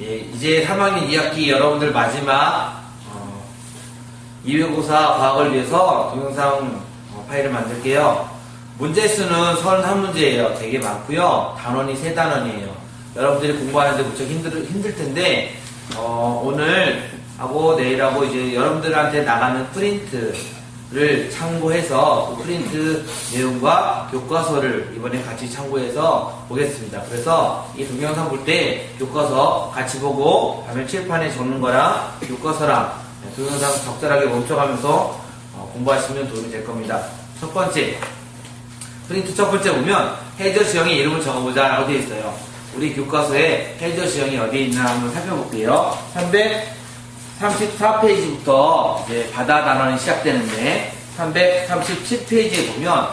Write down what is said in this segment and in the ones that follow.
예, 이제 3학년 2학기 여러분들 마지막 2외국어사 과학을 위해서 동영상 파일을 만들게요. 문제수는 31문제예요. 되게 많고요. 단원이 3단원이에요. 여러분들이 공부하는데 무척 힘들 텐데 오늘 하고 내일하고 이제 여러분들한테 나가는 프린트를 참고해서 그 프린트 내용과 교과서를 이번에 같이 참고해서 보겠습니다. 그래서 이 동영상 볼 때 교과서 같이 보고 화면 칠판에 적는 거랑 교과서랑 동영상 적절하게 멈춰가면서 공부하시면 도움이 될 겁니다. 첫 번째, 프린트 첫 번째 보면 해저 지형의 이름을 적어보자 라고 되어 있어요. 우리 교과서에 해저 지형이 어디에 있나 한번 살펴볼게요. 334페이지부터 이제 바다 단원이 시작되는데 337페이지에 보면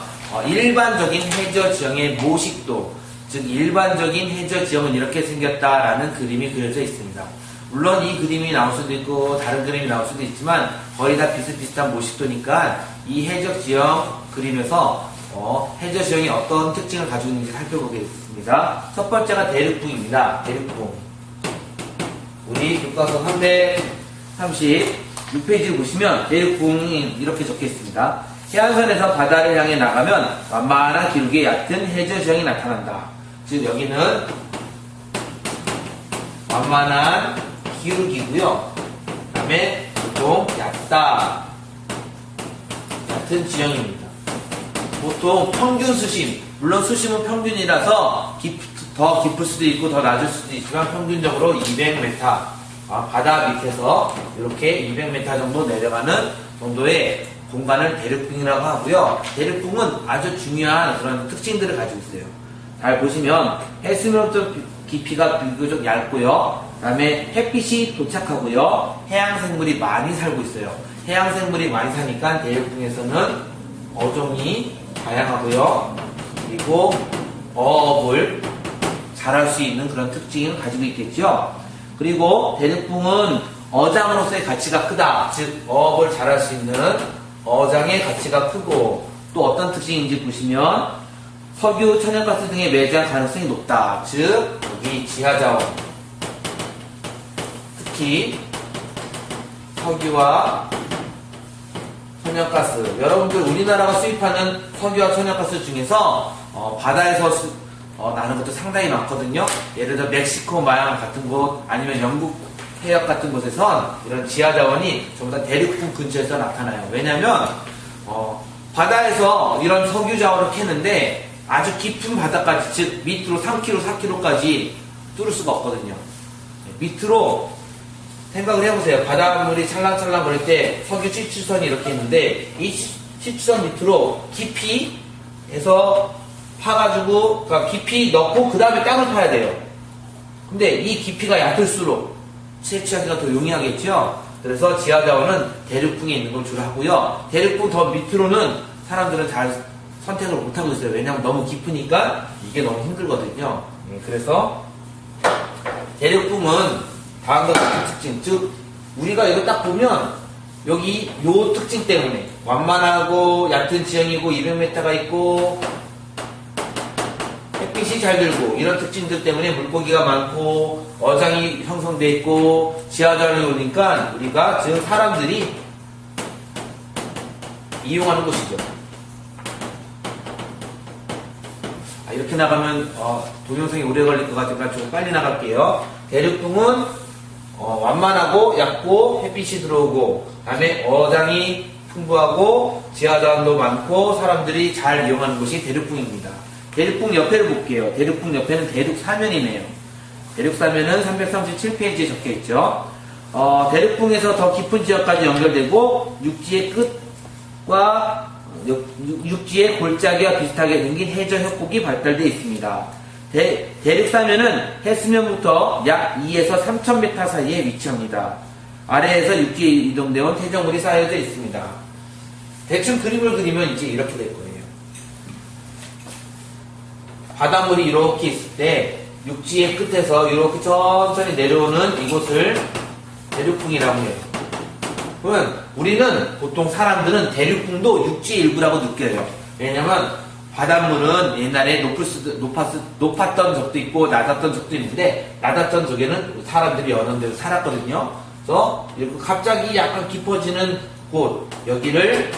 일반적인 해저 지형의 모식도, 즉 일반적인 해저 지형은 이렇게 생겼다라는 그림이 그려져 있습니다. 물론 이 그림이 나올 수도 있고 다른 그림이 나올 수도 있지만 거의 다 비슷비슷한 모식도니까 이 해저 지형 그림에서 해저 지형이 어떤 특징을 가지고 있는지 살펴보겠습니다. 첫 번째가 대륙붕입니다. 대륙붕. 우리 교과서 336페이지를 보시면 대륙붕이 이렇게 적혀 있습니다. 해안선에서 바다를 향해 나가면 완만한 기울기의 얕은 해저 지형이 나타난다. 즉 여기는 완만한 기울기고요. 그 다음에 보통 얕은 지형입니다. 보통 평균 수심, 물론 수심은 평균이라서 더 깊을 수도 있고 더 낮을 수도 있지만 평균적으로 200m, 바다 밑에서 이렇게 200m 정도 내려가는 정도의 공간을 대륙붕이라고 하고요. 대륙붕은 아주 중요한 그런 특징들을 가지고 있어요. 잘 보시면 해수면부터 깊이가 비교적 얇고요. 그 다음에 햇빛이 도착하고요. 해양생물이 많이 살고 있어요. 해양생물이 많이 사니까 대륙붕에서는 어종이 다양하고요. 그리고 어업을 잘할 수 있는 그런 특징을 가지고 있겠죠. 그리고 대륙붕은 어장으로서의 가치가 크다. 즉 어업을 잘할 수 있는 어장의 가치가 크고, 또 어떤 특징인지 보시면 석유, 천연가스 등의 매장 가능성이 높다. 즉 여기 지하자원, 특히 석유와 천연가스, 여러분들 우리나라가 수입하는 석유와 천연가스 중에서 바다에서 나는 것도 상당히 많거든요. 예를 들어 멕시코 마양 같은 곳, 아니면 영국 해역 같은 곳에선 이런 지하자원이 전부 다 대륙붕 근처에서 나타나요. 왜냐면 바다에서 이런 석유 자원을 캐는데 아주 깊은 바다까지, 즉 밑으로 3km, 4km까지 뚫을 수가 없거든요. 밑으로 생각을 해보세요. 바닷물이 찰랑찰랑 거릴 때 석유 시추선이 이렇게 있는데 이 시추선 밑으로 깊이에서 파가지고, 그러니까 깊이 넣고 그 다음에 땅을 파야 돼요. 근데 이 깊이가 얕을수록 채취하기가 더 용이하겠죠. 그래서 지하자원은 대륙붕에 있는 걸 주로 하고요. 대륙붕 더 밑으로는 사람들은 잘 선택을 못하고 있어요. 왜냐하면 너무 깊으니까 이게 너무 힘들거든요. 그래서 대륙붕은 다음과 같은 특징, 즉 우리가 이거 딱 보면 여기 요 특징 때문에 완만하고 얕은 지형이고 200m가 있고 햇빛이 잘 들고 이런 특징들 때문에 물고기가 많고 어장이 형성돼 있고 지하자원이 오니까 우리가, 즉 사람들이 이용하는 곳이죠. 이렇게 나가면 동영상이 오래 걸릴 것 같으니까 좀 빨리 나갈게요. 대륙붕은 완만하고 얕고 햇빛이 들어오고, 그 다음에 어장이 풍부하고 지하자원도 많고 사람들이 잘 이용하는 곳이 대륙붕입니다. 대륙붕 옆에를 볼게요. 대륙붕 옆에는 대륙사면이네요. 대륙사면은 337페이지에 적혀있죠. 대륙붕에서 더 깊은 지역까지 연결되고 육지의 끝과 육지의 골짜기와 비슷하게 생긴 해저 협곡이 발달되어 있습니다. 대륙사면은 해수면부터 약 2에서 3000m 사이에 위치합니다. 아래에서 육지에 이동되어 온 퇴적물이 쌓여져 있습니다. 대충 그림을 그리면 이제 이렇게 될 거예요. 바닷물이 이렇게 있을 때 육지의 끝에서 이렇게 천천히 내려오는 이곳을 대륙붕이라고 해요. 그러면 우리는 보통 사람들은 대륙붕도 육지의 일부라고 느껴요. 왜냐면 바닷물은 옛날에 높았던 적도 있고 낮았던 적도 있는데 낮았던 적에는 사람들이 여러 데서 살았거든요. 그래서 이렇게 갑자기 약간 깊어지는 곳 여기를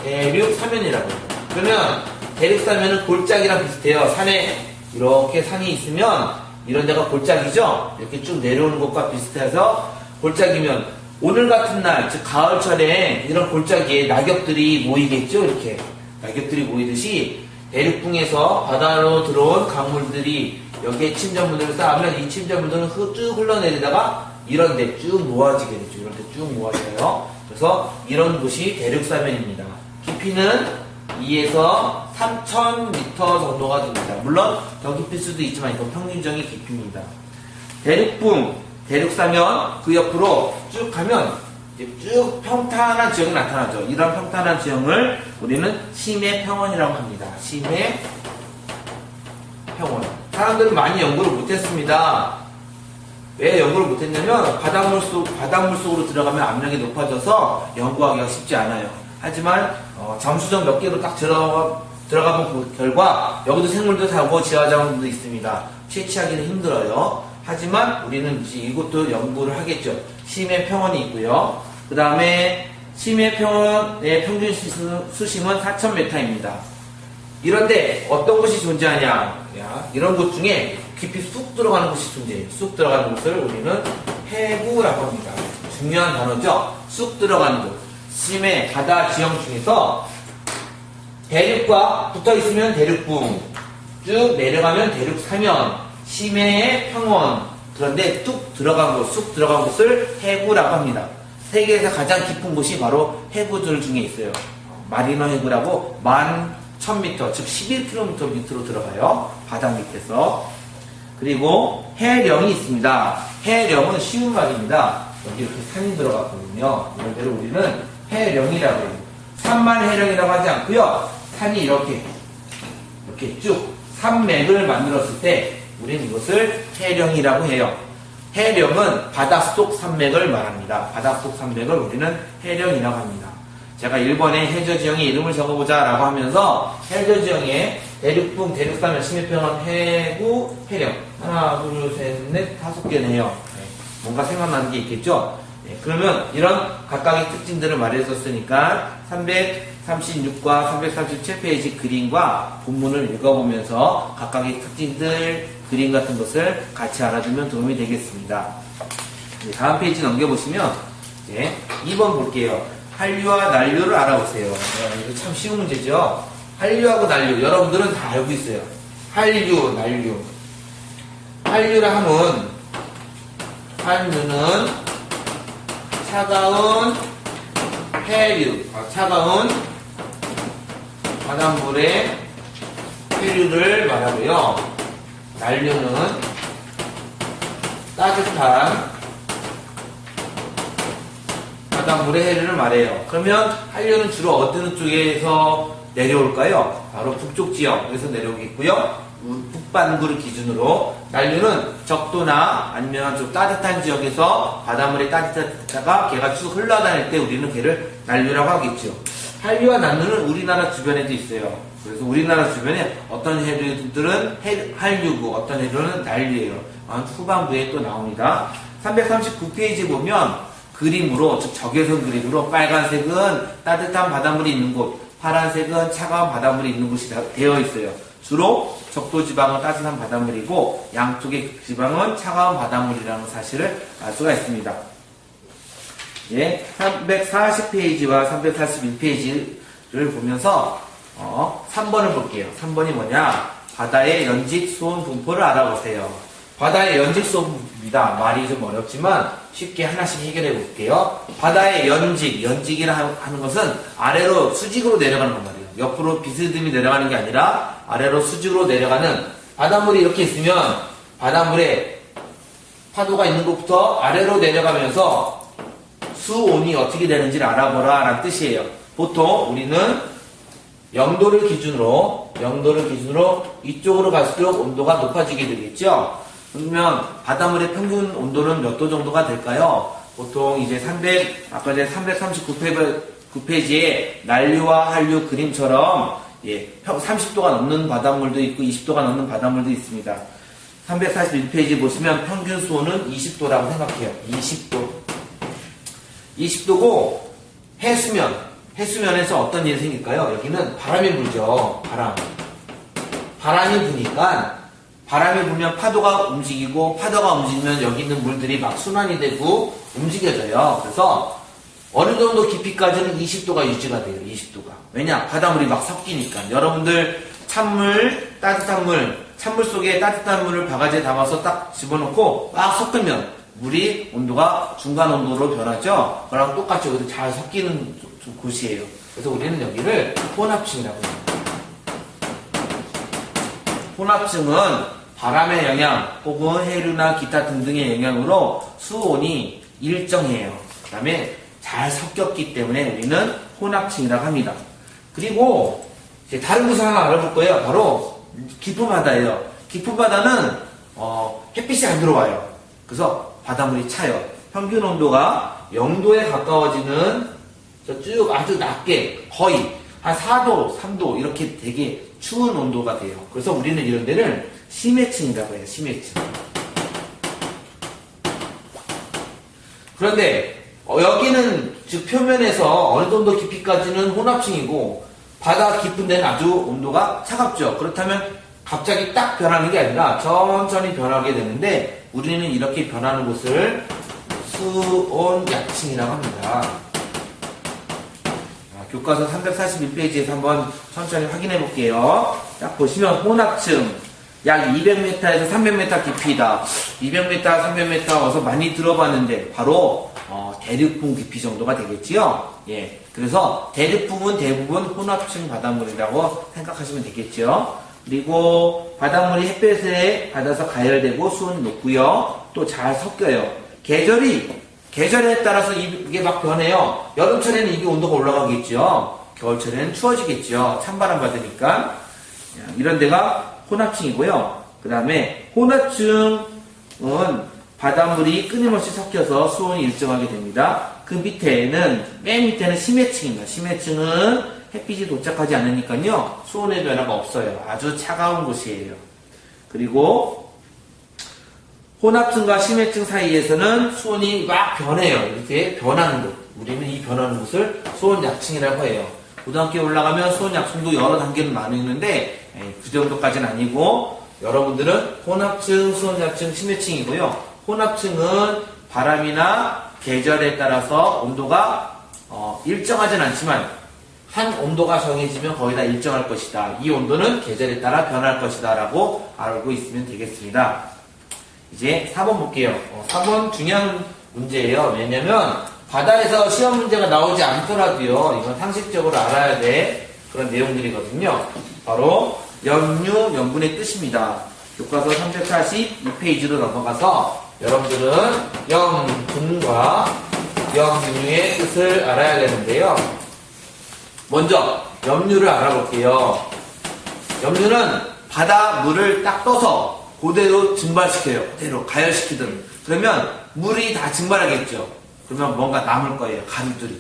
대륙사면이라고 해요. 그러면 대륙사면은 골짜기랑 비슷해요. 산에 이렇게 산이 있으면 이런 데가 골짜기죠. 이렇게 쭉 내려오는 것과 비슷해서 골짜기면 오늘 같은 날, 즉 가을철에 이런 골짜기에 낙엽들이 모이겠죠. 이렇게 낙엽들이 모이듯이 대륙붕에서 바다로 들어온 강물들이 여기에 침전물들을 쌓으면 이 침전물들은 쭉 흘러내리다가 이런 데 쭉 모아지게 되죠. 이런 데 쭉 모아져요. 그래서 이런 곳이 대륙사면입니다. 깊이는 2에서 3,000m 정도가 됩니다. 물론 더 깊을 수도 있지만 이건 평균적인 깊이입니다. 대륙붕, 대륙사면 그 옆으로 쭉 가면 이제 쭉 평탄한 지형이 나타나죠. 이런 평탄한 지형을 우리는 심해평원이라고 합니다. 심해평원. 사람들은 많이 연구를 못했습니다. 왜 연구를 못했냐면 바닷물 속으로 들어가면 압력이 높아져서 연구하기가 쉽지 않아요. 하지만 잠수정 몇 개로 딱 들어가 본 결과 여기도 생물도 살고 지하자원도 있습니다. 채취하기는 힘들어요. 하지만 우리는 이제 이것도 연구를 하겠죠. 심해평원이 있고요. 그 다음에 심해평원의 평균 수심은 4,000m입니다. 이런데 어떤 곳이 존재하냐? 이런 곳 중에 깊이 쑥 들어가는 곳이 존재해요. 쑥 들어가는 곳을 우리는 해구라고 합니다. 중요한 단어죠. 쑥 들어가는 곳. 심해 바다 지형 중에서 대륙과 붙어 있으면 대륙붕, 쭉 내려가면 대륙사면, 심해의 평원. 그런데 쑥 들어간 곳을 해구라고 합니다. 세계에서 가장 깊은 곳이 바로 해구들 중에 있어요. 마리너 해구라고 11,000m, 즉 11km 밑으로 들어가요. 바다 밑에서. 그리고 해령이 있습니다. 해령은 쉬운 말입니다. 여기 이렇게 산이 들어갔거든요. 이런 데를 우리는 해령이라고 해요. 산만 해령이라고 하지 않고요. 산이 이렇게 쭉 산맥을 만들었을 때 우리는 이것을 해령이라고 해요. 해령은 바닷속 산맥을 말합니다. 바닷속 산맥을 우리는 해령이라고 합니다. 제가 일본의 해저지형의 이름을 적어보자 라고 하면서 해저지형의 대륙붕, 대륙사면, 심해평원, 해구, 해령 하나, 둘, 셋, 넷, 5개네요. 뭔가 생각나는 게 있겠죠? 그러면 이런 각각의 특징들을 말해줬으니까 336과 337페이지 그림과 본문을 읽어보면서 각각의 특징들, 그림 같은 것을 같이 알아두면 도움이 되겠습니다. 다음 페이지 넘겨보시면 이제 2번 볼게요. 한류와 난류를 알아보세요. 이거 참 쉬운 문제죠. 한류하고 난류, 여러분들은 다 알고 있어요. 한류, 난류. 한류라 함은 한류는 차가운 해류, 차가운 바닷물의 해류를 말하고요. 난류는 따뜻한 바닷물의 해류를 말해요. 그러면 한류는 주로 어떤 쪽에서 내려올까요? 바로 북쪽 지역에서 내려오겠고요. 북반구를 기준으로 난류는 적도나 아니면 좀 따뜻한 지역에서 바닷물이 따뜻하다가 걔가 쭉 흘러다닐 때 우리는 걔를 난류라고 하겠죠. 한류와 난류는 우리나라 주변에도 있어요. 그래서 우리나라 주변에 어떤 해류들은 한류고 어떤 해류는 난류예요. 후반부에 또 나옵니다. 339페이지 보면 그림으로, 즉 적외선 그림으로 빨간색은 따뜻한 바닷물이 있는 곳, 파란색은 차가운 바닷물이 있는 곳이 되어 있어요. 주로 적도지방은 따뜻한 바닷물이고 양쪽의 지방은 차가운 바닷물이라는 사실을 알 수가 있습니다. 340페이지와 341페이지를 보면서 3번을 볼게요. 3번이 뭐냐? 바다의 연직 수온 분포를 알아보세요. 바다의 연직 수온입니다. 말이 좀 어렵지만 쉽게 하나씩 해결해 볼게요. 바다의 연직이라 하는 것은 아래로 수직으로 내려가는 건 말이에요. 옆으로 비스듬히 내려가는 게 아니라 아래로 수직으로 내려가는, 바닷물이 이렇게 있으면 바닷물에 파도가 있는 곳부터 아래로 내려가면서 수온이 어떻게 되는지를 알아보라 라는 뜻이에요. 보통 우리는 0도를 기준으로 이쪽으로 갈수록 온도가 높아지게 되겠죠. 그러면 바닷물의 평균 온도는 몇 도 정도가 될까요? 보통 이제 아까 전에 339페이지에 난류와 한류 그림처럼 예, 30도가 넘는 바닷물도 있고 20도가 넘는 바닷물도 있습니다. 341페이지 보시면 평균 수온은 20도라고 생각해요. 20도. 20도고 해수면에서 어떤 일이 생길까요? 여기는 바람이 불죠. 바람이 부니까 바람이 불면 파도가 움직이고 파도가 움직이면 여기 있는 물들이 막 순환이 되고 움직여져요. 그래서 어느 정도 깊이까지는 20도가 유지가 돼요. 20도가. 왜냐? 바닷물이 막 섞이니까. 여러분들 따뜻한 물, 찬물 속에 따뜻한 물을 바가지에 담아서 딱 집어넣고 막 섞으면 물이 온도가 중간 온도로 변하죠. 그랑 똑같이 여기도 잘 섞이는 곳이에요. 그래서 우리는 여기를 혼합층이라고 해요. 혼합층은 바람의 영향 혹은 해류나 기타 등등의 영향으로 수온이 일정해요. 그 다음에 잘 섞였기 때문에 우리는 혼합층이라고 합니다. 그리고 이제 다른 것을 하나 알아볼 거예요. 바로 깊은 바다예요. 깊은 바다는 햇빛이 안 들어와요. 그래서 바닷물이 차요. 평균 온도가 0도에 가까워지는 쭉 아주 낮게 거의 한 4도, 3도 이렇게 되게 추운 온도가 돼요. 그래서 우리는 이런 데를 심해층이라고 해요. 심해층. 그런데 여기는 즉 표면에서 어느 정도 깊이까지는 혼합층이고 바다 깊은 데는 아주 온도가 차갑죠. 그렇다면 갑자기 딱 변하는 게 아니라 천천히 변하게 되는데 우리는 이렇게 변하는 곳을 수온약층이라고 합니다. 교과서 341페이지에서 한번 천천히 확인해 볼게요. 딱 보시면 혼합층 약 200m에서 300m 깊이다. 200m, 300m 어서 많이 들어봤는데 바로 대륙풍 깊이 정도가 되겠지요. 예, 그래서 대륙풍은 대부분 혼합층 바닷물이라고 생각하시면 되겠죠. 그리고 바닷물이 햇볕에 받아서 가열되고 수온이 높고요. 또 잘 섞여요. 계절에 따라서 이게 막 변해요. 여름철에는 이게 온도가 올라가겠죠. 겨울철에는 추워지겠죠. 찬바람 받으니까. 이런 데가 혼합층이고요. 그 다음에 혼합층은 바닷물이 끊임없이 섞여서 수온이 일정하게 됩니다. 그 밑에는 맨 밑에는 심해층입니다. 심해층은 햇빛이 도착하지 않으니까요. 수온의 변화가 없어요. 아주 차가운 곳이에요. 그리고 혼합층과 심해층 사이에서는 수온이 막 변해요. 이렇게 변하는 곳. 우리는 이 변하는 곳을 수온약층이라고 해요. 고등학교에 올라가면 수온약층도 여러 단계는 나뉘는데 그 정도까지는 아니고 여러분들은 혼합층, 수온약층, 심해층이고요. 혼합층은 바람이나 계절에 따라서 온도가 일정하진 않지만 한 온도가 정해지면 거의 다 일정할 것이다. 이 온도는 계절에 따라 변할 것이다 라고 알고 있으면 되겠습니다. 이제 4번 볼게요. 4번 중요한 문제예요. 왜냐면 바다에서 시험 문제가 나오지 않더라도요. 이건 상식적으로 알아야 될 그런 내용들이거든요. 바로 염류, 염분의 뜻입니다. 교과서 342페이지로 넘어가서 여러분들은 염분과 염류의 뜻을 알아야 되는데요. 먼저 염류를 알아볼게요. 염류는 바다 물을 딱 떠서 그대로 증발시켜요. 그대로 가열시키든. 그러면 물이 다 증발하겠죠. 그러면 뭔가 남을 거예요. 가루들이.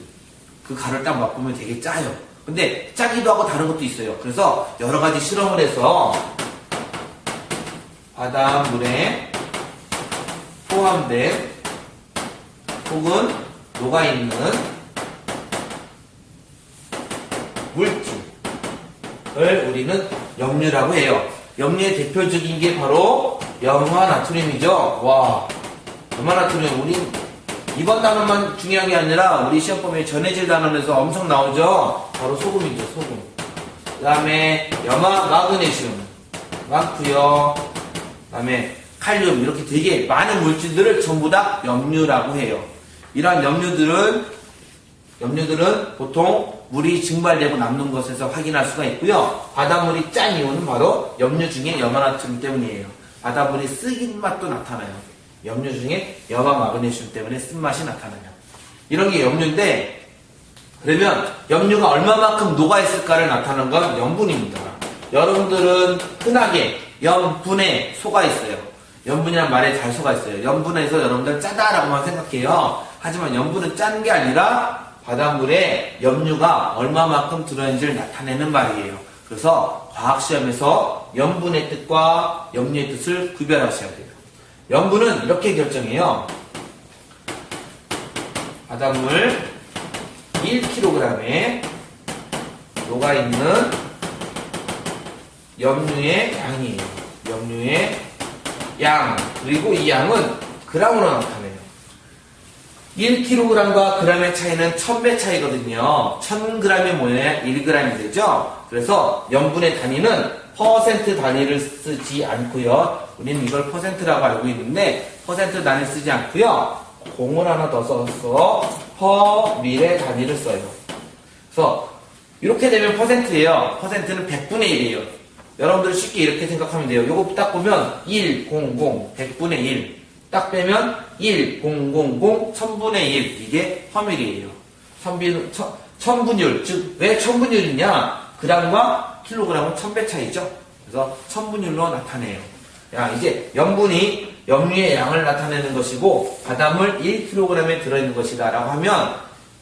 그 가루를 딱 맛보면 되게 짜요. 근데 짜기도 하고 다른 것도 있어요. 그래서 여러 가지 실험을 해서 바닷물에 포함된 혹은 녹아있는 물질을 우리는 염류라고 해요. 염류의 대표적인 게 바로 염화나트륨이죠. 와, 염화나트륨 우리 이번 단원만 중요한 게 아니라 우리 시험범위에 전해질 단원에서 엄청 나오죠. 바로 소금이죠. 소금. 그 다음에 염화 마그네슘 많고요. 그 다음에 칼륨 이렇게 되게 많은 물질들을 전부 다 염류라고 해요. 이러한 염류들은 보통 물이 증발되고 남는 것에서 확인할 수가 있고요. 바닷물이 짠 이유는 바로 염류 중에 염화나트륨 때문이에요. 바닷물이 쓰긴 맛도 나타나요. 염류 중에 염화 마그네슘 때문에 쓴맛이 나타나요. 이런 게 염류인데 그러면 염류가 얼마만큼 녹아있을까를 나타내는 건 염분입니다. 여러분들은 흔하게 염분에 속아 있어요. 염분이란 말에 잘 속아 있어요. 염분에서 여러분들 짜다라고만 생각해요. 하지만 염분은 짠 게 아니라 바닷물에 염류가 얼마만큼 들어있는지를 나타내는 말이에요. 그래서 과학시험에서 염분의 뜻과 염류의 뜻을 구별하셔야 돼요. 염분은 이렇게 결정해요. 바닷물 1kg에 녹아있는 염류의 양이에요. 염류의 양. 그리고 이 양은 g으로 나타내요. 1kg과 g의 차이는 1000배 차이거든요. 1000g이 뭐냐? 1g이 되죠? 그래서 염분의 단위는 퍼센트 단위를 쓰지 않고요. 우리는 이걸 퍼센트라고 알고 있는데 퍼센트 단위를 쓰지 않고요. 공을 하나 더 써서 퍼밀의 단위를 써요. 그래서 이렇게 되면 퍼센트예요. 퍼센트는 100분의 1이에요. 여러분들 쉽게 이렇게 생각하면 돼요. 요거 딱 보면 1, 0, 0, 100분의 1. 딱 빼면 1, 0, 0, 0, 1000분의 1. 이게 퍼밀이에요. 천분율. 즉, 왜 천분율이냐? g과 킬로그램은 1000배 차이죠. 그래서 천분율로 나타내요. 야, 이제 염분이 염류의 양을 나타내는 것이고 바닷물 1kg에 들어있는 것이다 라고 하면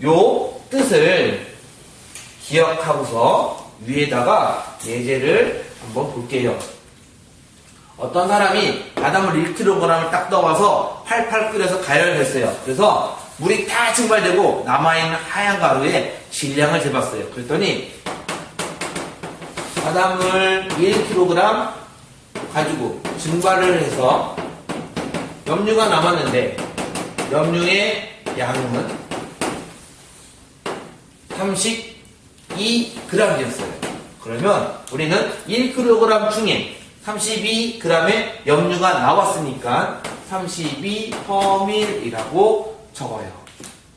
요 뜻을 기억하고서 위에다가 예제를 한번 볼게요. 어떤 사람이 바닷물 1kg을 딱 떠와서 팔팔 끓여서 가열했어요. 그래서 물이 다 증발되고 남아있는 하얀 가루에 질량을 재봤어요. 그랬더니 바닷물 1kg 가지고 증발을 해서 염류가 남았는데 염류의 양은 32g이었어요. 그러면 우리는 1kg 중에 32g의 염류가 나왔으니까 32퍼밀이라고 적어요.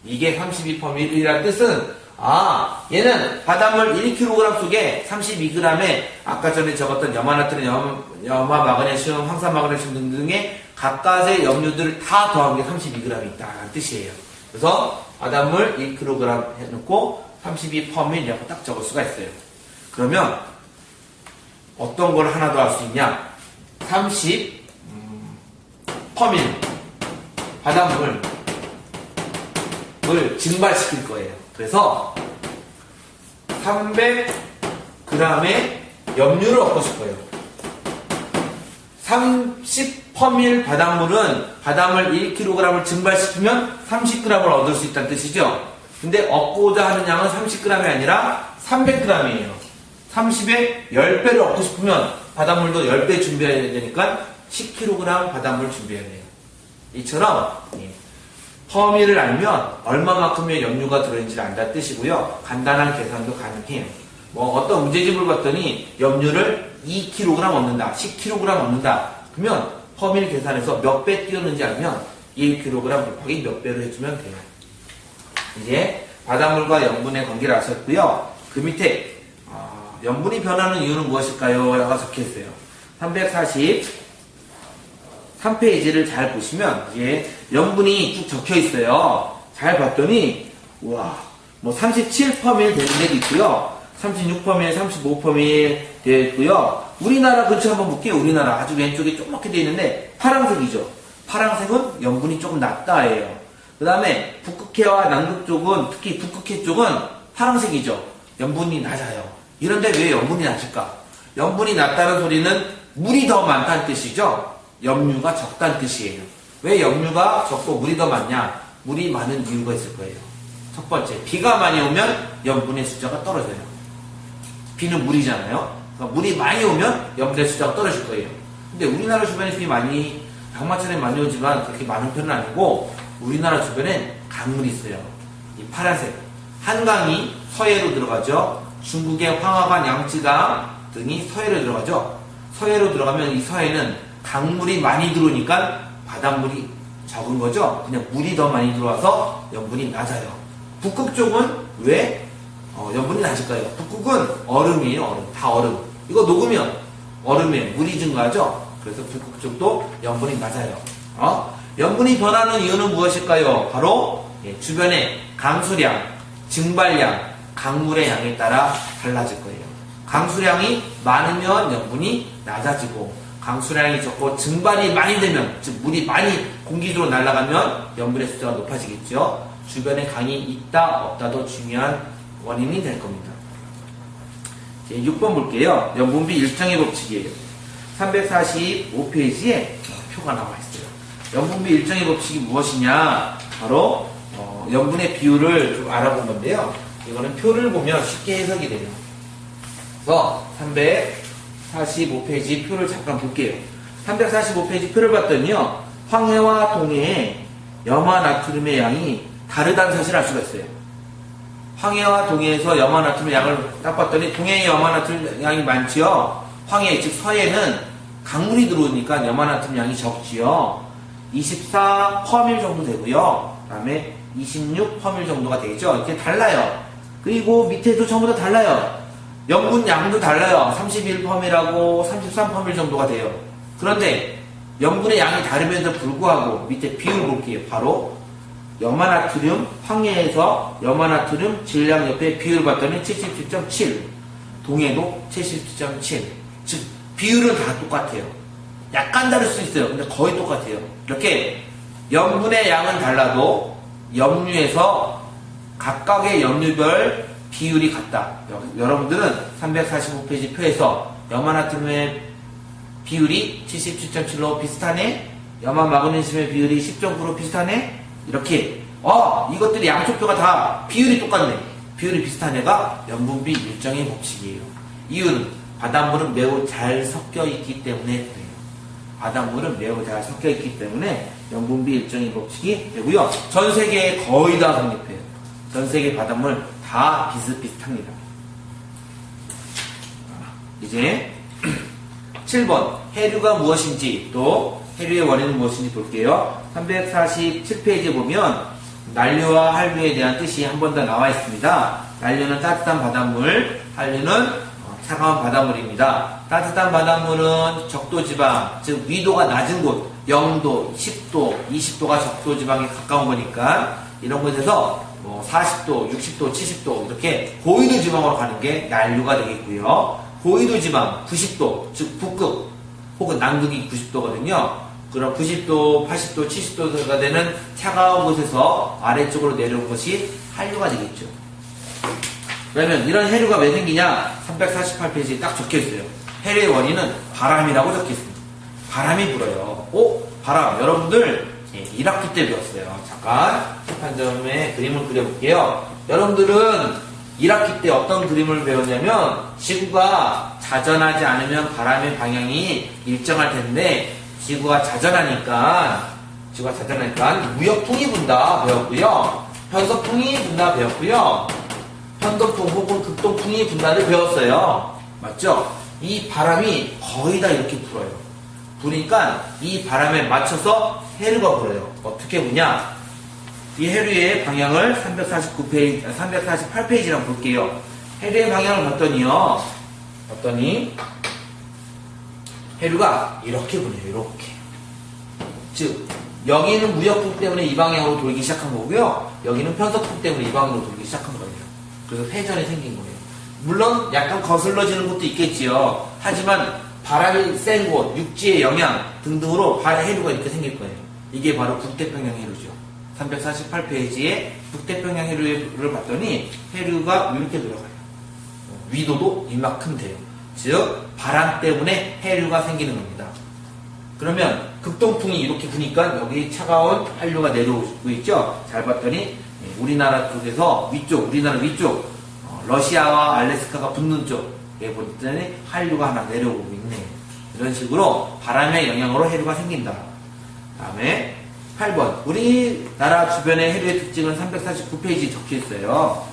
이게 32퍼밀이라는 뜻은 얘는 바닷물 1kg 속에 32g에 아까 전에 적었던 염화나트륨, 염화마그네슘, 황산마그네슘 등등의 각각의 염류들을 다 더한 게 32g이 있다는 뜻이에요. 그래서 바닷물 1kg 해놓고 32퍼밀이라고 딱 적을 수가 있어요. 그러면 어떤 걸 하나 더 할 수 있냐? 30퍼밀 바닷물을 증발시킬 거예요. 그래서 300g의 염류를 얻고 싶어요. 30퍼밀 바닷물은 바닷물 1kg을 증발시키면 30g을 얻을 수 있다는 뜻이죠. 근데 얻고자 하는 양은 30g이 아니라 300g이에요. 30의 10배를 얻고 싶으면 바닷물도 10배 준비해야 되니까 10kg 바닷물 준비해야 돼요. 이처럼 퍼밀을 알면 얼마만큼의 염류가 들어있는지를 안다는 뜻이고요. 간단한 계산도 가능해요. 어떤 문제집을 봤더니 염류를 2kg 얻는다, 10kg 얻는다. 그러면 퍼밀 계산해서 몇 배 띄웠는지 알면 1kg 곱하기 몇 배로 해주면 돼요. 이제 바닷물과 염분의 관계를 아셨고요. 그 밑에 염분이 변하는 이유는 무엇일까요? 라고 적혀있어요. 343페이지를 잘 보시면 이제 염분이 쭉 적혀있어요. 잘 봤더니 37퍼밀 되는 데도 있고요. 36퍼밀, 35퍼밀 되어 있고요. 우리나라 근처 한번 볼게요. 우리나라 아주 왼쪽에 조그맣게 되어 있는데 파란색이죠. 파란색은 염분이 조금 낮다예요. 그 다음에 북극해와 남극 쪽은, 특히 북극해 쪽은 파란색이죠. 염분이 낮아요. 이런데 왜 염분이 낮을까? 염분이 낮다는 소리는 물이 더 많다는 뜻이죠. 염류가 적다는 뜻이에요. 왜 염류가 적고 물이 더 많냐? 물이 많은 이유가 있을 거예요. 첫 번째, 비가 많이 오면 염분의 숫자가 떨어져요. 비는 물이잖아요. 그러니까 물이 많이 오면 염분의 숫자가 떨어질 거예요. 근데 우리나라 주변에 비 많이, 장마철에 많이 오지만 그렇게 많은 편은 아니고 우리나라 주변엔 강물이 있어요. 이 파란색. 한강이 서해로 들어가죠. 중국의 황하강, 양쯔강 등이 서해로 들어가죠. 서해로 들어가면 이 서해는 강물이 많이 들어오니까 바닷물이 적은 거죠. 그냥 물이 더 많이 들어와서 염분이 낮아요. 북극 쪽은 왜 염분이 낮을까요? 북극은 얼음이에요. 얼음. 다 얼음. 이거 녹으면 얼음에 물이 증가하죠. 그래서 북극 쪽도 염분이 낮아요. 염분이 변하는 이유는 무엇일까요? 바로 주변의 강수량, 증발량, 강물의 양에 따라 달라질 거예요. 강수량이 많으면 염분이 낮아지고 강수량이 적고 증발이 많이 되면, 즉 물이 많이 공기로 날아가면 염분의 숫자가 높아지겠죠. 주변에 강이 있다 없다도 중요한 원인이 될 겁니다. 이제 6번 볼게요. 연분비 일정의 법칙이에요. 345페이지에 표가 나와 있어요. 연분비 일정의 법칙이 무엇이냐? 바로 염분의 비율을 좀 알아본 건데요. 이거는 표를 보면 쉽게 해석이 돼요. 그래서 345페이지 표를 잠깐 볼게요. 345페이지 표를 봤더니요. 황해와 동해의 염화 나트륨의 양이 다르다는 사실을 알 수가 있어요. 황해와 동해에서 염화 나트륨 양을 딱 봤더니 동해의 염화 나트륨 양이 많지요. 황해, 즉 서해는 강물이 들어오니까 염화 나트륨 양이 적지요. 24 퍼밀 정도 되고요. 그 다음에 26 퍼밀 정도가 되겠죠. 이렇게 달라요. 그리고 밑에도 전부 다 달라요. 염분 양도 달라요. 31 퍼밀하고 33 퍼밀 정도가 돼요. 그런데 염분의 양이 다름에도 불구하고 밑에 비율 볼게요. 바로 염화나트륨, 황해에서 염화나트륨 질량 옆에 비율 봤더니 77.7, 동해도 77.7. 즉 비율은 다 똑같아요. 약간 다를 수 있어요. 근데 거의 똑같아요. 이렇게 염분의 양은 달라도 염류에서 각각의 염류별 비율이 같다. 여러분들은 345페이지 표에서 염화나트륨의 비율이 77.7로 비슷하네? 염화마그네슘의 비율이 10.9로 비슷하네? 이렇게 이것들이 양쪽표가 다 비율이 똑같네. 비율이 비슷한 애가 염분비 일정의 법칙이에요. 이유는 바닷물은 매우 잘 섞여 있기 때문에 그래요. 바닷물은 매우 잘 섞여 있기 때문에 염분비 일정의 법칙이 되고요. 전 세계에 거의 다 성립해요. 전 세계 바닷물 다 비슷비슷합니다. 이제 7번 해류가 무엇인지 또 해류의 원인은 무엇인지 볼게요. 347페이지에 보면 난류와 한류에 대한 뜻이 한 번 더 나와 있습니다. 난류는 따뜻한 바닷물, 한류는 차가운 바닷물입니다. 따뜻한 바닷물은 적도지방, 즉 위도가 낮은 곳, 0도, 10도, 20도가 적도지방에 가까운 거니까 이런 곳에서 40도, 60도, 70도 이렇게 고위도 지방으로 가는 게 난류가 되겠고요. 고위도 지방 90도, 즉 북극 혹은 남극이 90도거든요. 그럼 90도, 80도, 70도가 되는 차가운 곳에서 아래쪽으로 내려온 것이 한류가 되겠죠. 그러면 이런 해류가 왜 생기냐? 348페이지에 딱 적혀있어요. 해류의 원인은 바람이라고 적혀있습니다. 바람이 불어요. 바람. 여러분들 1학기 때 배웠어요. 잠깐 한 점에 그림을 그려볼게요. 여러분들은 1학기 때 어떤 그림을 배웠냐면 지구가 자전하지 않으면 바람의 방향이 일정할 텐데 지구가 자전하니까 무역풍이 분다 배웠고요. 편서풍이 분다 배웠고요. 편도풍 혹은 극동풍이 분다를 배웠어요. 맞죠? 이 바람이 거의 다 이렇게 불어요. 부니까 이 바람에 맞춰서 해류가 불어요. 어떻게 부냐? 이 해류의 방향을 348페이지랑 볼게요. 해류의 방향을 봤더니 해류가 이렇게 부네요. 이렇게. 즉 여기는 무역풍 때문에 이 방향으로 돌기 시작한 거고요. 여기는 편서풍 때문에 이 방향으로 돌기 시작한 거예요. 그래서 회전이 생긴 거예요. 물론 약간 거슬러지는 것도 있겠지요. 하지만 바람이 센 곳, 육지의 영향 등등으로 해류가 이렇게 생길 거예요. 이게 바로 북태평양 해류죠. 348페이지에 북태평양 해류를 봤더니 해류가 이렇게 들어가요. 위도도 이만큼 돼요. 즉 바람 때문에 해류가 생기는 겁니다. 그러면 극동풍이 이렇게 부니까 여기 차가운 한류가 내려오고 있죠. 잘 봤더니 우리나라 쪽에서 우리나라 위쪽 러시아와 알래스카가 붙는 쪽에 보더니 한류가 하나 내려오고 있네. 이런 식으로 바람의 영향으로 해류가 생긴다. 다음에 8번 우리나라 주변의 해류의 특징은 349페이지에 적혀있어요.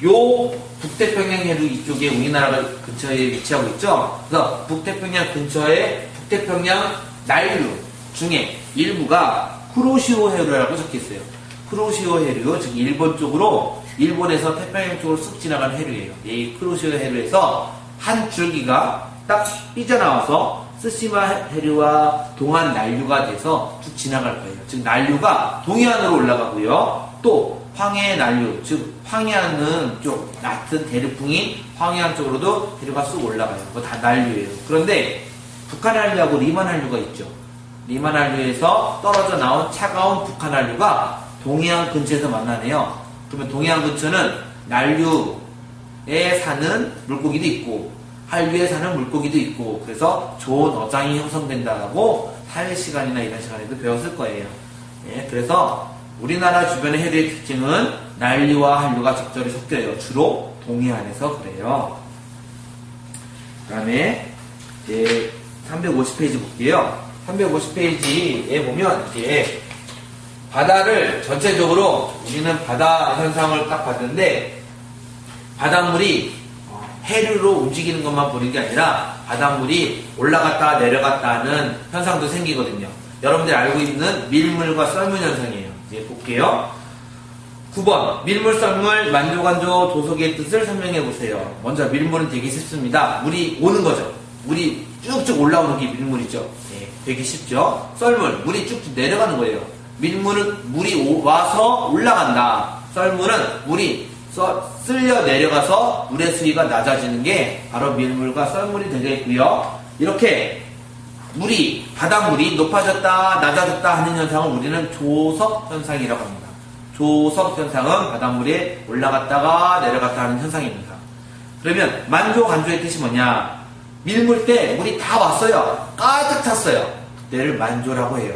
요 북태평양 해류 이쪽에 우리나라가 근처에 위치하고 있죠. 그래서 북태평양 근처에 북태평양 난류 중에 일부가 쿠로시오 해류라고 적혀있어요. 쿠로시오 해류, 즉 일본 쪽으로 일본에서 태평양 쪽으로 쓱 지나가는 해류예요. 이 쿠로시오 해류에서 한 줄기가 딱 삐져나와서 쓰시마 해류와 동안 난류가 돼서 쭉 지나갈 거예요. 즉 난류가 동해안으로 올라가고요. 또 황해 난류, 즉 황해안은 쪽 낮은 대륙풍이 황해안 쪽으로도 해류가 쑥 올라가요. 그거 다 난류예요. 그런데 북한 한류하고 리만 한류가 있죠. 리만 한류에서 떨어져 나온 차가운 북한 한류가 동해안 근처에서 만나네요. 그러면 동해안 근처는 난류 해류에 사는 물고기도 있고 한류에 사는 물고기도 있고 그래서 좋은 어장이 형성된다고 사회 시간이나 이런 시간에도 배웠을 거예요. 예, 그래서 우리나라 주변의 해류의 특징은 난류와 한류가 적절히 섞여요. 주로 동해안에서 그래요. 그 다음에 이제 350페이지 볼게요. 350페이지에 보면 이제 바다를 전체적으로 우리는 바다 현상을 딱 봤는데 바닷물이 해류로 움직이는 것만 보는 게 아니라 바닷물이 올라갔다 내려갔다 하는 현상도 생기거든요. 여러분들이 알고 있는 밀물과 썰물 현상이에요. 이제 볼게요. 9번 밀물, 썰물, 만조간조, 도속의 뜻을 설명해 보세요. 먼저 밀물은 되게 쉽습니다. 물이 오는 거죠. 물이 쭉쭉 올라오는 게 밀물이죠. 네, 되게 쉽죠. 썰물, 물이 쭉쭉 내려가는 거예요. 밀물은 물이 와서 올라간다. 썰물은 물이 쓸려 내려가서 물의 수위가 낮아지는 게 바로 밀물과 썰물이 되겠고요. 이렇게 바닷물이 높아졌다 낮아졌다 하는 현상을 우리는 조석 현상이라고 합니다. 조석 현상은 바닷물이 올라갔다가 내려갔다 하는 현상입니다. 그러면 만조, 간조의 뜻이 뭐냐? 밀물 때 물이 다 왔어요. 가득 찼어요. 그때를 만조라고 해요.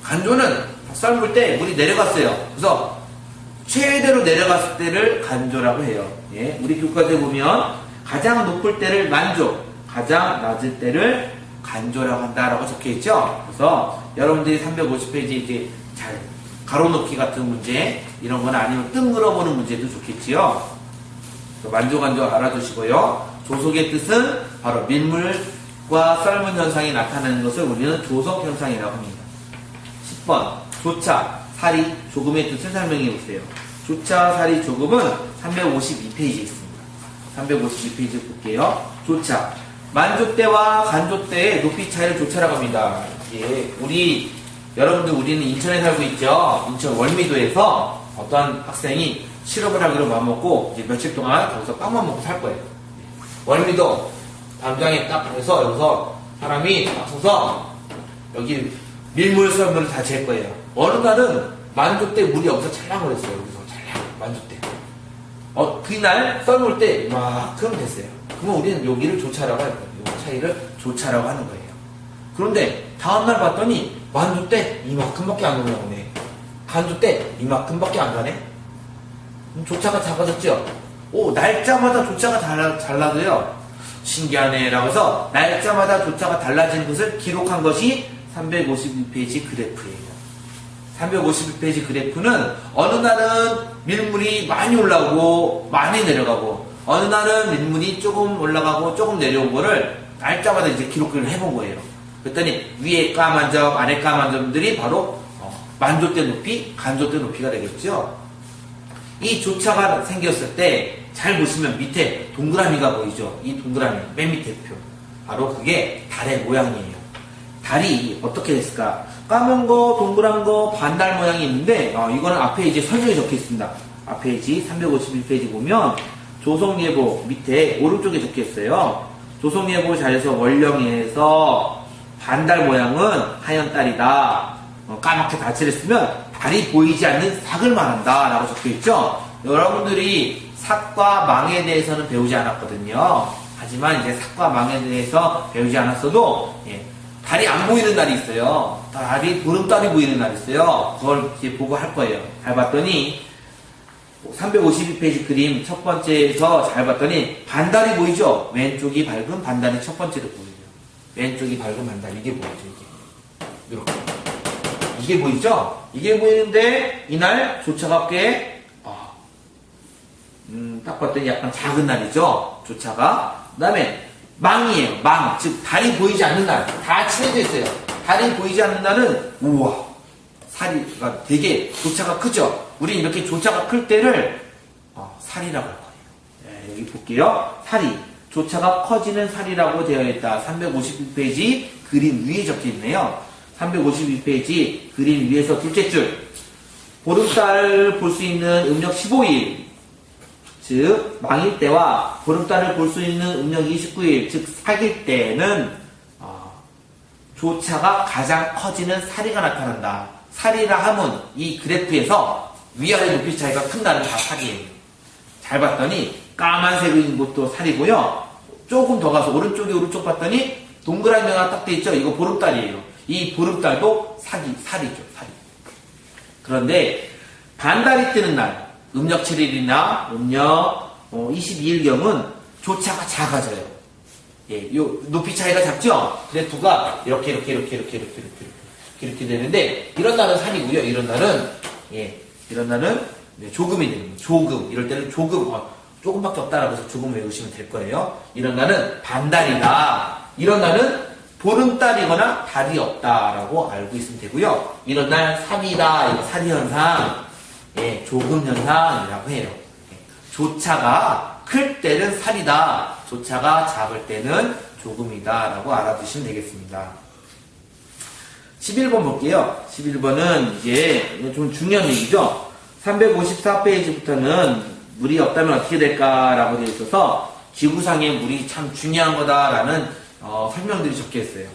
간조는 썰물 때 물이 내려갔어요. 그래서 최대로 내려갔을 때를 간조라고 해요. 예, 우리 교과서에 보면 가장 높을 때를 만조, 가장 낮을 때를 간조라고 한다라고 적혀있죠. 그래서 여러분들이 350페이지 이제 잘 가로놓기 같은 문제 이런 거나 아니면 뜬 그려보는 문제도 좋겠지요. 만조, 간조 알아두시고요. 조속의 뜻은 바로 밀물과 썰물 현상이 나타나는 것을 우리는 조석 현상이라고 합니다. 10번 조차, 사리, 조금의 뜻을 설명해 보세요. 조차, 사리, 조금은 352페이지에 있습니다. 352페이지 볼게요. 조차, 만조 때와 간조 때의 높이 차이를 조차라고 합니다. 예, 우리는 인천에 살고 있죠. 인천 월미도에서 어떤 학생이 실업을 하기로 마음먹고 이제 며칠 동안 거기서 빵만 먹고 살 거예요. 월미도 담장에 딱 가서 여기서 사람이 딱 서서 여기 밀물, 썰물을 다 잴 거예요. 어느 날은 만조 때 물이 여기서 찰랑거렸어요. 여기서 찰랑, 만조 때. 그날 썰물 때 이만큼 됐어요. 그러면 우리는 여기를 조차라고 할 거예요. 이 차이를 조차라고 하는 거예요. 그런데 다음날 봤더니 만조 때 이만큼밖에 안 올라오네. 간조 때 이만큼밖에 안 가네. 그럼 조차가 작아졌죠? 날짜마다 조차가 달라져요. 신기하네. 라고 해서 날짜마다 조차가 달라지는 것을 기록한 것이 352페이지 그래프예요. 352페이지 그래프는 어느 날은 밀물이 많이 올라오고 많이 내려가고 어느 날은 밀물이 조금 올라가고 조금 내려온 거를 날짜마다 이제 기록을 해본 거예요. 그랬더니 위에 까만 점, 아래 까만 점들이 바로 만조 때 높이, 간조 때 높이가 되겠죠. 이 조차가 생겼을 때 잘 보시면 밑에 동그라미가 보이죠. 이 동그라미 맨 밑에 표, 바로 그게 달의 모양이에요. 달이 어떻게 됐을까? 까만 거, 동그란 거, 반달 모양이 있는데 이거는 앞에 이제 설명이 적혀 있습니다. 앞에 이제 351페이지 보면 조성예보 밑에 오른쪽에 적혀 있어요. 조성예보 자에서 원령에서 반달 모양은 하얀 달이다. 까맣게 닷을 했으면 달이 보이지 않는 삭을 말한다 라고 적혀 있죠. 여러분들이 삭과 망에 대해서는 배우지 않았거든요. 하지만 이제 삭과 망에 대해서 배우지 않았어도 달이 안 보이는 날이 있어요. 보름달이 보이는 날이 있어요. 그걸 이제 보고 할 거예요. 잘 봤더니 352페이지 그림 첫 번째에서 잘 봤더니 반달이 보이죠? 왼쪽이 밝은 반달이 첫 번째로 보여요. 왼쪽이 밝은 반달, 이게 보이죠? 이렇게. 이게 보이죠? 이게 보이는데 이날 조차가 꽤 딱 봤더니 약간 작은 날이죠. 조차가. 그 다음에 망이에요. 망. 즉 달이 보이지 않는 날. 다 칠해져 있어요. 달이 보이지 않는 날은 우와, 사리가 되게 조차가 크죠. 우리 이렇게 조차가 클 때를 사리라고 할 거예요. 여기 볼게요. 사리. 조차가 커지는 사리라고 되어 있다. 351페이지 그림 위에 적혀 있네요. 352페이지 그림 위에서 둘째 줄. 보름달 볼 수 있는 음력 15일. 즉 망일 때와 보름달을 볼 수 있는 음력 29일, 즉 사귈 때는 조차가 가장 커지는 사리가 나타난다. 사리라 함은 이 그래프에서 위아래 높이 차이가 큰 날은 다 사리예요. 잘 봤더니 까만색인 것도 살이고요. 조금 더 가서 오른쪽 봤더니 동그란 면가 딱 돼 있죠. 이거 보름달이에요. 이 보름달도 살이죠. 살이. 그런데 반달이 뜨는 날, 음력 7일이나 음력 22일경은 조차가 작아져요. 예, 요 높이 차이가 작죠? 근데 두가 이렇게 되는데, 이런 날은 산이고요. 이런 날은 네, 조금이 되는 거예요. 조금. 이럴 때는 조금, 조금밖에 없다라고 해서 조금 외우시면 될 거예요. 이런 날은 반달이다. 이런 날은 보름달이거나 달이 없다라고 알고 있으면 되고요. 이런 날 산이다. 이거 산이 현상. 예, 조금 현상이라고 해요. 조차가 클 때는 살이다. 조차가 작을 때는 조금이다. 라고 알아두시면 되겠습니다. 11번 볼게요. 11번은 이제 좀 중요한 얘기죠. 354페이지부터는 물이 없다면 어떻게 될까라고 되어 있어서 지구상에 물이 참 중요한 거다라는 설명들이 적혀 있어요.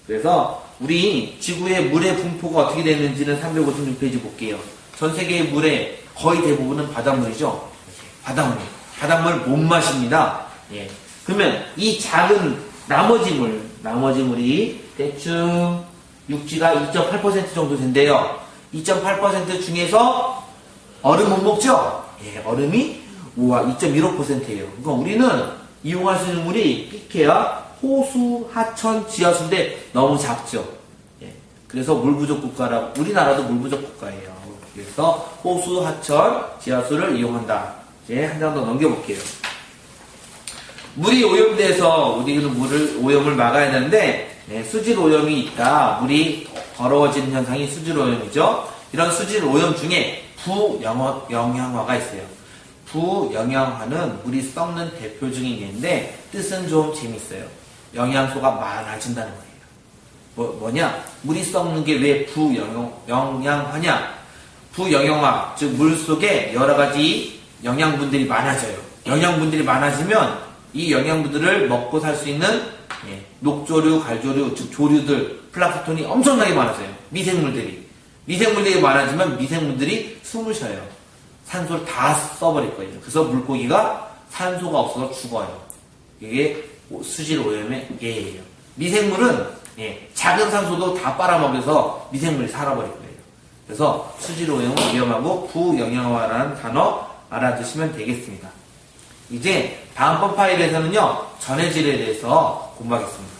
그래서 우리 지구의 물의 분포가 어떻게 되는지는 356페이지 볼게요. 전 세계의 물의 거의 대부분은 바닷물이죠. 바닷물 못 마십니다. 예. 그러면 이 작은 나머지 물이 대충 육지가 2.8% 정도 된대요. 2.8% 중에서 얼음 못 먹죠? 예, 얼음이 2.15%예요. 그러니까 우리는 이용할 수 있는 물이 삐케야 호수, 하천, 지하수인데 너무 작죠. 예, 그래서 물 부족 국가라고, 우리나라도 물 부족 국가예요. 그래서 호수, 하천, 지하수를 이용한다. 이제 한 장 더 넘겨볼게요. 물이 오염돼서 우리는 오염을 막아야 되는데, 네, 수질 오염이 있다. 물이 더러워지는 현상이 수질 오염이죠. 이런 수질 오염 중에 부영양화가 있어요. 부영양화는 물이 썩는 대표적인 예인데 뜻은 좀 재밌어요. 영양소가 많아진다는 거예요. 뭐냐? 물이 썩는 게 왜 부영양화냐? 부영양화, 즉 물 속에 여러 가지 영양분들이 많아져요. 영양분들이 많아지면 이 영양분들을 먹고 살 수 있는 녹조류, 갈조류, 즉 조류들, 플랑크톤이 엄청나게 많아져요. 미생물들이 많아지면 미생물들이 숨을 쉬어요. 산소를 다 써버릴 거예요. 그래서 물고기가 산소가 없어서 죽어요. 이게 수질 오염의 예예요. 미생물은 작은 산소도 다 빨아먹여서 미생물이 살아버릴 거예요. 그래서 수질 오염은 위험하고 부영양화라는 단어 알아두시면 되겠습니다. 이제 다음번 파일에서는요, 전해질에 대해서 공부하겠습니다.